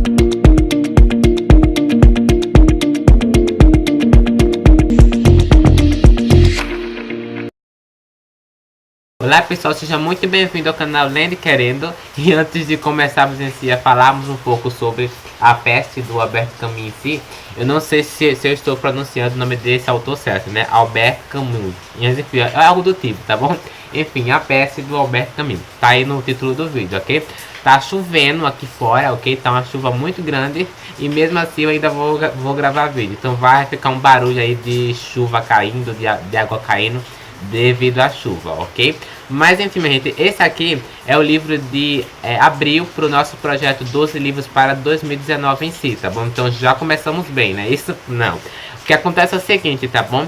Olá pessoal, seja muito bem-vindo ao canal Lendo e Querendo. E antes de começarmos em si a falarmos um pouco sobre a peste do Albert Camus em si, eu não sei se eu estou pronunciando o nome desse autor certo, né? Albert Camus. Enfim, é algo do tipo, tá bom? Enfim, a peste do Albert Camus. Tá aí no título do vídeo, ok? Tá chovendo aqui fora, ok? Tá uma chuva muito grande e mesmo assim eu ainda vou gravar vídeo. Então vai ficar um barulho aí de chuva caindo, de água caindo devido à chuva, ok? Mas enfim, minha gente, esse aqui é o livro de abril para o nosso projeto 12 livros para 2019 em si, tá bom? Então já começamos bem, né? Isso não. O que acontece é o seguinte, tá bom?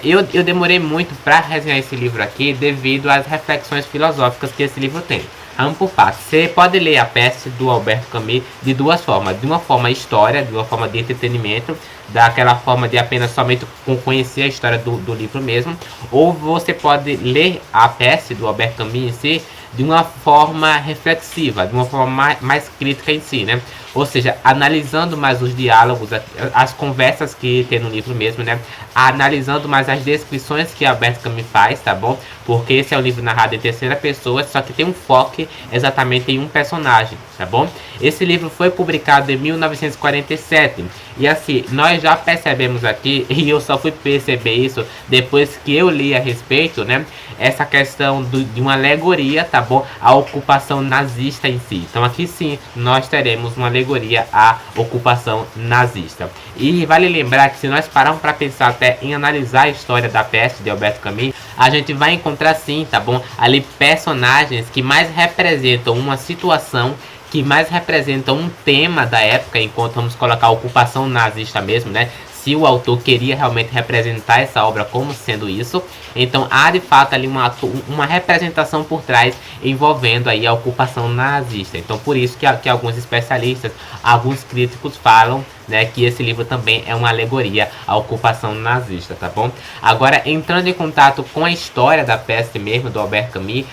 Eu demorei muito para resenhar esse livro aqui devido às reflexões filosóficas que esse livro tem. Vamos por partes. Você pode ler A Peste do Albert Camus de duas formas. De uma forma história, de uma forma de entretenimento, daquela forma de apenas somente conhecer a história do livro mesmo. Ou você pode ler A Peste do Albert Camus em si de uma forma reflexiva, de uma forma mais crítica em si, né? Ou seja, analisando mais os diálogos, as conversas que tem no livro mesmo, né? Analisando mais as descrições que Albert Camus faz, tá bom? Porque esse é um livro narrado em terceira pessoa, só que tem um foco exatamente em um personagem, tá bom? Esse livro foi publicado em 1947 e assim, nós já percebemos aqui, e eu só fui perceber isso depois que eu li a respeito, né? Essa questão de uma alegoria, tá bom? A ocupação nazista em si. Então aqui sim, nós teremos uma alegoria à ocupação nazista. E vale lembrar que se nós pararmos para pensar até em analisar a história da peste de Albert Camus, a gente vai encontrar sim, tá bom? Ali personagens que mais representam uma situação, que mais representam um tema da época, enquanto vamos colocar a ocupação nazista mesmo, né? Se o autor queria realmente representar essa obra como sendo isso, então há de fato ali uma representação por trás envolvendo aí a ocupação nazista. Então por isso que alguns especialistas, alguns críticos falam, né, que esse livro também é uma alegoria à ocupação nazista, tá bom? Agora, entrando em contato com a história da peste mesmo, do Albert Camus,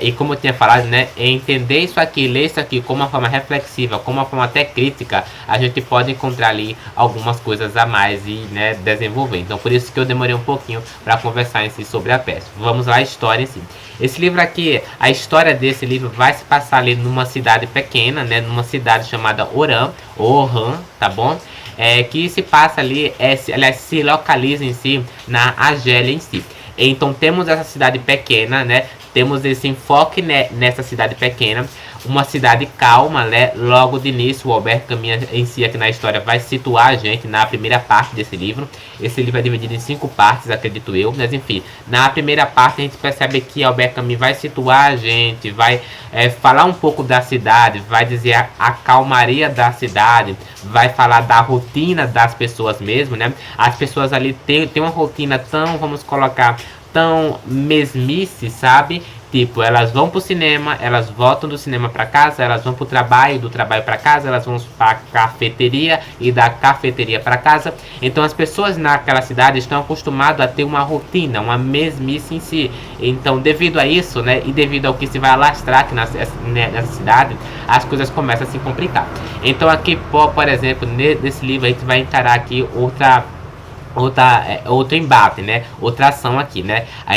e como eu tinha falado, né, entender isso aqui, ler isso aqui como uma forma reflexiva, como uma forma até crítica, a gente pode encontrar ali algumas coisas a mais e, né, desenvolver. Então, por isso que eu demorei um pouquinho para conversar em si sobre a peste. Vamos lá, a história em si. Esse livro aqui, a história desse livro vai se passar ali numa cidade pequena, né, numa cidade chamada Oran, tá bom? Que se passa ali, ela se localiza em si na Argélia em si. Então temos essa cidade pequena, né? Temos esse enfoque nessa cidade pequena, uma cidade calma, né? Logo de início, o Albert Camus em si aqui na história vai situar a gente na primeira parte desse livro. Esse livro é dividido em 5 partes, acredito eu, mas enfim, na primeira parte a gente percebe que Albert Camus vai situar a gente, vai falar um pouco da cidade, vai dizer a calmaria da cidade, vai falar da rotina das pessoas mesmo, né? As pessoas ali têm uma rotina tão, vamos colocar, tão mesmice, sabe? Tipo, elas vão pro cinema, elas voltam do cinema para casa, elas vão pro trabalho, do trabalho para casa, elas vão pra cafeteria e da cafeteria para casa. Então as pessoas naquela cidade estão acostumadas a ter uma rotina, uma mesmice em si. Então devido a isso, né, e devido ao que se vai alastrar aqui nessa cidade, as coisas começam a se complicar. Então aqui, por exemplo, nesse livro a gente vai encarar aqui outro embate, né? Outra ação aqui, né? A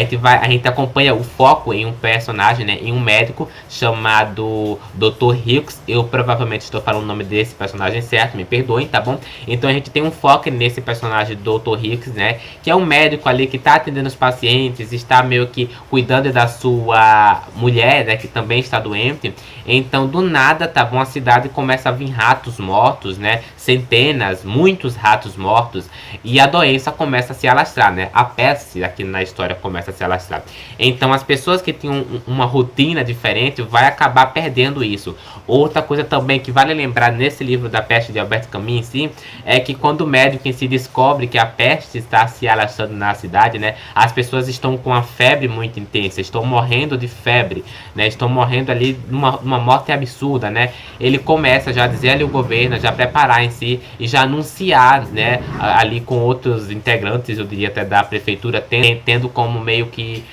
gente acompanha o foco em um personagem, né? Em um médico chamado Dr. Hicks. Eu provavelmente estou falando o nome desse personagem certo, me perdoem, tá bom? Então a gente tem um foco nesse personagem Dr. Hicks, né? Que é um médico ali que está atendendo os pacientes, está meio que cuidando da sua mulher, né? Que também está doente. Então do nada, tá bom? A cidade começa a vir ratos mortos, né? Centenas, muitos ratos mortos. E a doença começa a se alastrar, né? A peste aqui na história começa a se alastrar. Então as pessoas que tinham uma rotina diferente vai acabar perdendo isso. Outra coisa também que vale lembrar nesse livro da peste de Albert Camus em si, é que quando o médico em si descobre que a peste está se alastrando na cidade, né? As pessoas estão com a febre muito intensa, estão morrendo de febre, né? Estão morrendo ali numa morte absurda, né? Ele começa já a dizer ali o governo, já preparar em si e já anunciar, né? Ali com outros integrantes, eu diria até da prefeitura, tendo como meio que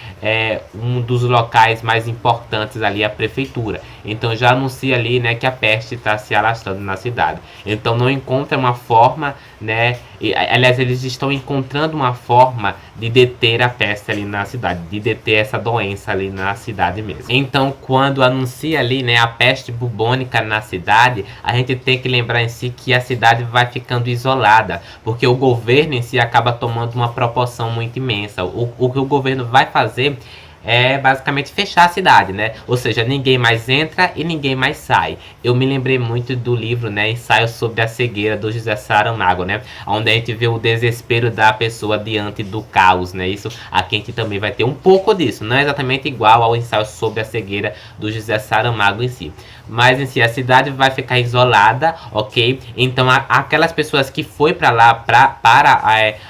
um dos locais mais importantes ali, a prefeitura. Então já anuncia ali, né, que a peste está se alastrando na cidade. Então não encontra uma forma, né, aliás, eles estão encontrando uma forma de deter a peste ali na cidade, de deter essa doença ali na cidade mesmo. Então quando anuncia ali, né, a peste bubônica na cidade, a gente tem que lembrar em si que a cidade vai ficando isolada, porque o governo em si acaba tomando uma proporção muito imensa. O que o governo vai fazer é basicamente fechar a cidade, né? Ou seja, ninguém mais entra e ninguém mais sai. Eu me lembrei muito do livro, né, Ensaio sobre a Cegueira, do José Saramago, né? Onde a gente vê o desespero da pessoa diante do caos, né? Isso aqui a gente também vai ter um pouco disso. Não é exatamente igual ao Ensaio sobre a Cegueira do José Saramago em si. Mas em si, a cidade vai ficar isolada, ok? Então aquelas pessoas que foi para lá para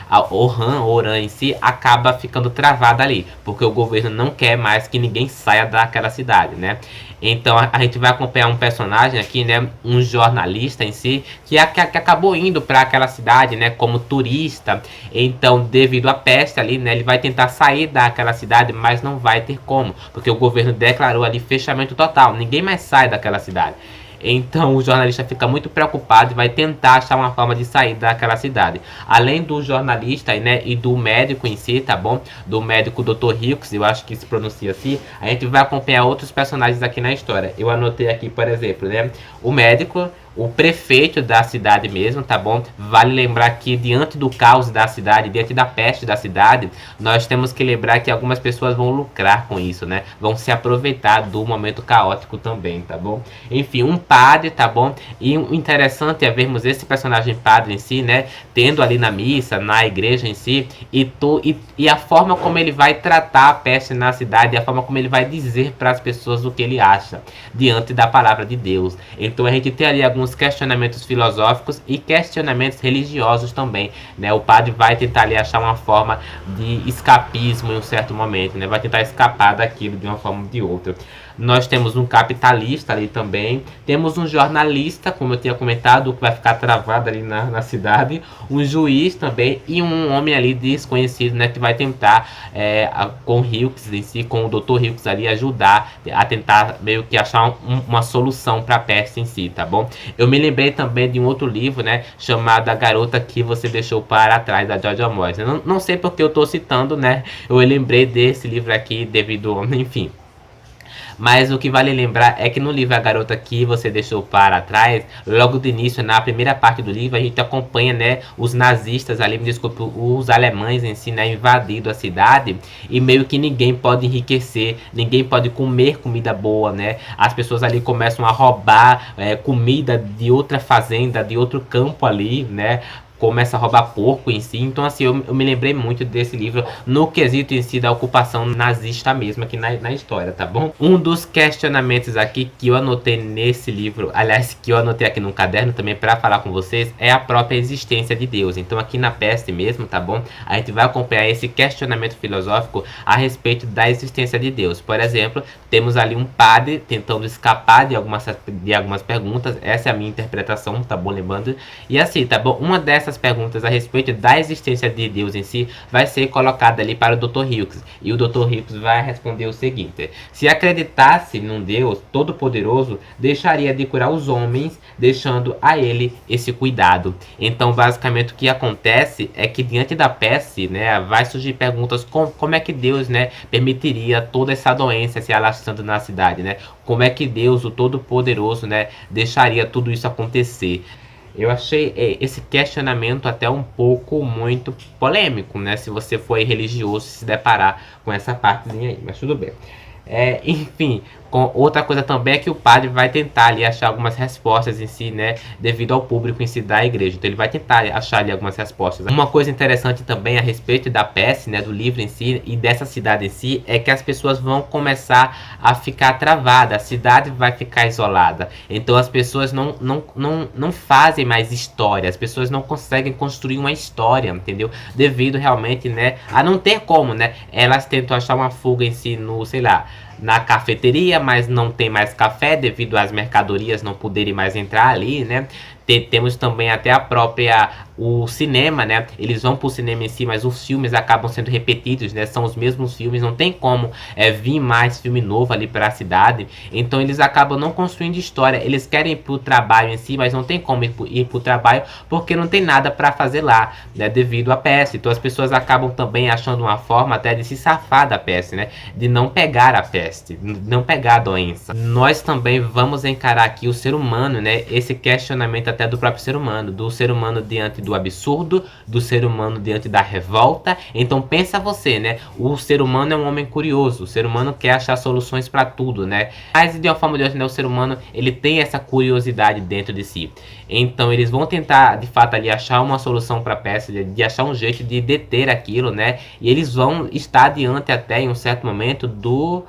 a Oran em si, acaba ficando travada ali, porque o governo não quer mais que ninguém saia daquela cidade, né? Então a gente vai acompanhar um personagem aqui, né, um jornalista em si, que acabou indo para aquela cidade, né, como turista. Então, devido à peste ali, né, ele vai tentar sair daquela cidade, mas não vai ter como, porque o governo declarou ali fechamento total, ninguém mais sai daquela cidade. Então o jornalista fica muito preocupado e vai tentar achar uma forma de sair daquela cidade. Além do jornalista, né, e do médico em si, tá bom? Do médico Dr. Hughes, eu acho que se pronuncia assim. A gente vai acompanhar outros personagens aqui na história. Eu anotei aqui, por exemplo, né, o médico, o prefeito da cidade mesmo, tá bom? Vale lembrar que diante do caos da cidade, diante da peste da cidade, nós temos que lembrar que algumas pessoas vão lucrar com isso, né? Vão se aproveitar do momento caótico também, tá bom? Enfim, um padre, tá bom? E o interessante é vermos esse personagem padre em si, né? Tendo ali na missa, na igreja em si, e a forma como ele vai tratar a peste na cidade, a forma como ele vai dizer para as pessoas o que ele acha diante da palavra de Deus. Então a gente tem ali alguns questionamentos filosóficos e questionamentos religiosos também, né? O padre vai tentar ali achar uma forma de escapismo em um certo momento, né? Vai tentar escapar daquilo de uma forma ou de outra. Nós temos um capitalista ali também, temos um jornalista, como eu tinha comentado, que vai ficar travado ali na cidade, um juiz também e um homem ali desconhecido, né, que vai tentar com Hughes em si, com o Dr. Hughes ali, ajudar a tentar meio que achar uma solução para a peste em si, tá bom? Eu me lembrei também de um outro livro, né, chamado A Garota que Você Deixou para Trás, da Georgia Morris. Eu não sei porque eu estou citando, né, eu lembrei desse livro aqui devido, enfim. Mas o que vale lembrar é que no livro A Garota que Você Deixou para Trás, logo de início, na primeira parte do livro, a gente acompanha, né, os nazistas ali, me desculpe, os alemães em si, né, invadindo a cidade, e meio que ninguém pode enriquecer, ninguém pode comer comida boa, né? As pessoas ali começam a roubar comida de outra fazenda, de outro campo ali, né? Começa a roubar porco em si. Então assim, eu me lembrei muito desse livro no quesito em si da ocupação nazista mesmo aqui na história, tá bom? Um dos questionamentos aqui que eu anotei nesse livro, aliás, que eu anotei aqui no caderno também para falar com vocês, é a própria existência de Deus. Então aqui na peste mesmo, tá bom? A gente vai acompanhar esse questionamento filosófico a respeito da existência de Deus. Por exemplo, temos ali um padre tentando escapar de algumas perguntas. Essa é a minha interpretação, tá bom? Lembrando. E assim, tá bom? Uma dessas perguntas a respeito da existência de Deus em si vai ser colocada ali para o Dr. Hughes. E o Dr. Hughes vai responder o seguinte: se acreditasse num Deus todo-poderoso, deixaria de curar os homens, deixando a ele esse cuidado. Então, basicamente, o que acontece é que diante da peste, né, vai surgir perguntas como é que Deus, né, permitiria toda essa doença se alastrando na cidade, né? Como é que Deus, o todo-poderoso, né, deixaria tudo isso acontecer? Eu achei esse questionamento até um pouco muito polêmico, né? Se você for religioso se deparar com essa partezinha aí, mas tudo bem. Enfim, outra coisa também é que o padre vai tentar ali achar algumas respostas em si, né, devido ao público em si da igreja. Então ele vai tentar achar ali algumas respostas. Uma coisa interessante também a respeito da peste, né, do livro em si e dessa cidade em si, é que as pessoas vão começar a ficar travadas, a cidade vai ficar isolada. Então as pessoas não fazem mais história, as pessoas não conseguem construir uma história, entendeu? Devido realmente, né, a não ter como, né, elas tentam achar uma fuga em si no, sei lá, na cafeteria, mas não tem mais café devido às mercadorias não poderem mais entrar ali, né? Temos também até a própria, o cinema, né? Eles vão pro cinema em si, mas os filmes acabam sendo repetidos, né? São os mesmos filmes, não tem como vir mais filme novo ali para a cidade. Então eles acabam não construindo história. Eles querem ir pro trabalho em si, mas não tem como ir pro trabalho porque não tem nada para fazer lá, né? Devido à peste. Então as pessoas acabam também achando uma forma até de se safar da peste, né? De não pegar a peste, não pegar a doença. Nós também vamos encarar aqui o ser humano, né? Esse questionamento até do próprio ser humano, do ser humano diante do absurdo, do ser humano diante da revolta. Então pensa você, né? O ser humano é um homem curioso, o ser humano quer achar soluções para tudo, né? Mas de uma forma de outra, né, o ser humano, ele tem essa curiosidade dentro de si. Então eles vão tentar, de fato, ali achar uma solução para a peste, de achar um jeito de deter aquilo, né? E eles vão estar diante até em um certo momento do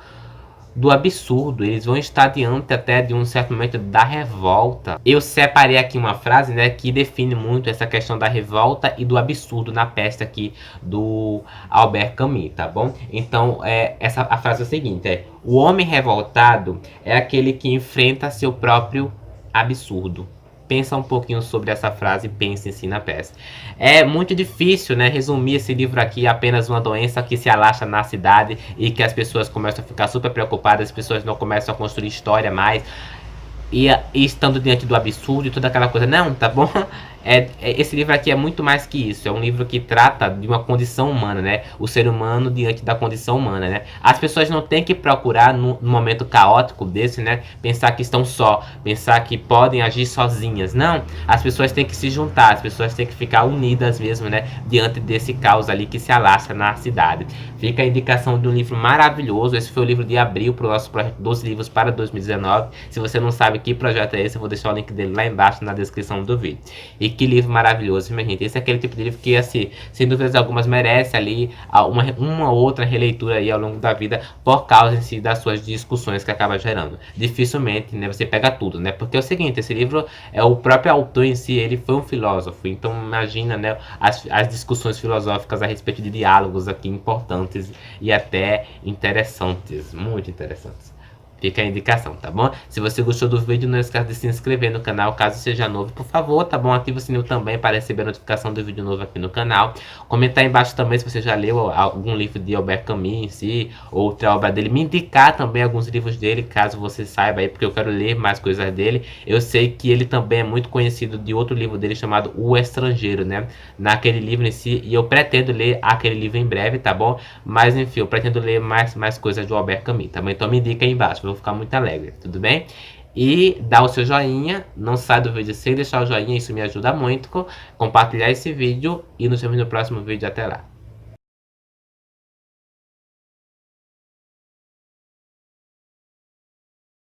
absurdo, eles vão estar diante até de um certo momento da revolta. Eu separei aqui uma frase, né, que define muito essa questão da revolta e do absurdo na peste aqui do Albert Camus, tá bom? Então, a frase é a seguinte, o homem revoltado é aquele que enfrenta seu próprio absurdo. Pensa um pouquinho sobre essa frase e pense em si na peste. É muito difícil, né, resumir esse livro aqui a apenas uma doença que se alastra na cidade e que as pessoas começam a ficar super preocupadas, as pessoas não começam a construir história mais. E estando diante do absurdo e toda aquela coisa. Não, tá bom? Esse livro aqui é muito mais que isso. É um livro que trata de uma condição humana, né? O ser humano diante da condição humana, né? As pessoas não têm que procurar, num momento caótico desse, né? Pensar que estão só. Pensar que podem agir sozinhas. Não. As pessoas têm que se juntar. As pessoas têm que ficar unidas mesmo, né? Diante desse caos ali que se alastra na cidade. Fica a indicação de um livro maravilhoso. Esse foi o livro de abril para o nosso projeto 12 livros para 2019. Se você não sabe que projeto é esse, eu vou deixar o link dele lá embaixo na descrição do vídeo. E que livro maravilhoso, minha gente. Esse é aquele tipo de livro que, assim, sem dúvidas algumas, merece ali uma outra releitura aí ao longo da vida, por causa em si das suas discussões que acaba gerando. Dificilmente, né, você pega tudo, né? Porque é o seguinte, esse livro, o próprio autor em si, ele foi um filósofo. Então imagina, né, as discussões filosóficas a respeito de diálogos aqui importantes e até interessantes, muito interessantes. Fica a indicação, tá bom? Se você gostou do vídeo, não esqueça de se inscrever no canal, caso seja novo, por favor, tá bom? Ativa o sininho também para receber a notificação do vídeo novo aqui no canal. Comentar aí embaixo também se você já leu algum livro de Albert Camus em si, outra obra dele. Me indicar também alguns livros dele, caso você saiba aí, porque eu quero ler mais coisas dele. Eu sei que ele também é muito conhecido de outro livro dele chamado O Estrangeiro, né? Naquele livro em si, e eu pretendo ler aquele livro em breve, tá bom? Mas enfim, eu pretendo ler mais coisas do Albert Camus, tá bom? Então me indica aí embaixo, vou ficar muito alegre, tudo bem? E dá o seu joinha, não sai do vídeo sem deixar o joinha, isso me ajuda muito. Compartilhar esse vídeo e nos vemos no próximo vídeo, até lá.